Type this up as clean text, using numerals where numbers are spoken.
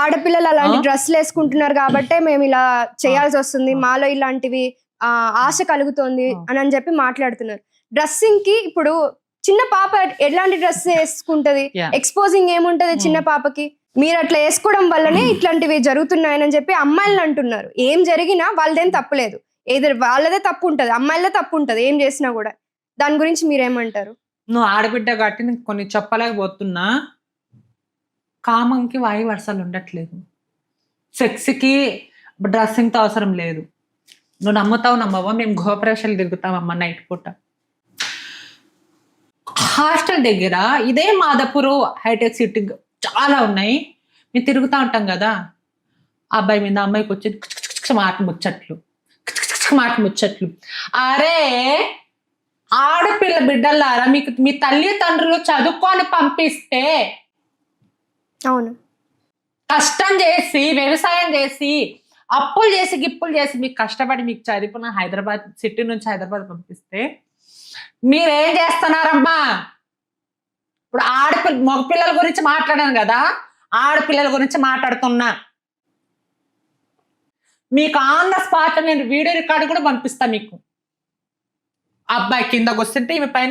ఆడపిల్లలు అలాంటి డ్రెస్సులు వేసుకుంటున్నారు కాబట్టే మేము ఇలా చేయాల్సి వస్తుంది, మాలో ఇలాంటివి ఆశ కలుగుతోంది అని చెప్పి మాట్లాడుతున్నారు. డ్రెస్సింగ్ కి ఇప్పుడు చిన్న పాప ఎలాంటి డ్రెస్ వేసుకుంటది, ఎక్స్పోజింగ్ ఏముంటది చిన్న పాపకి? మీరు అట్లా వేసుకోవడం వల్లనే ఇట్లాంటివి జరుగుతున్నాయని చెప్పి అమ్మాయిలను అంటున్నారు. ఏం జరిగినా వాళ్ళదేం తప్పులేదు, ఏదో వాళ్ళదే తప్పు ఉంటది, అమ్మాయిలదే తప్పు ఉంటది ఏం చేసినా కూడా. దాని గురించి మీరేమంటారు? నువ్వు ఆడబిడ్డ కాబట్టి నేను కొన్ని చెప్పలేకపోతున్నా. కామంకి వాయి వరుసలు ఉండట్లేదు, సెక్స్కి డ్రెస్సింగ్తో అవసరం లేదు. నువ్వు నమ్ముతావు నమ్మవా, మేము గోపరేషన్లు తిరుగుతామమ్మా నైట్ పూట. హాస్టల్ దగ్గర ఇదే మాదాపూర్ హైటెక్ సిటీ చాలా ఉన్నాయి, మేము తిరుగుతూ ఉంటాం కదా. అబ్బాయి మీద అమ్మాయికి వచ్చి మాట ముచ్చట్లు. అరే ఆడపిల్ల బిడ్డలారా, మీకు మీ తల్లిదండ్రులు చదువుకొని పంపిస్తే, అవును, కష్టం చేసి వ్యవసాయం చేసి అప్పులు చేసి గిప్పులు చేసి మీకు కష్టపడి మీకు చదివిన హైదరాబాద్ సిటీ నుంచి హైదరాబాద్ పంపిస్తే మీరేం చేస్తున్నారమ్మా? ఇప్పుడు మగపిల్లల గురించి మాట్లాడాను కదా, ఆడపిల్లల గురించి మాట్లాడుతున్నా. మీకు ఆన్ ద స్పాట్ నేను వీడియో రికార్డు కూడా పంపిస్తా. మీకు అబ్బాయి కిందకు వస్తుంటే ఈమె పైన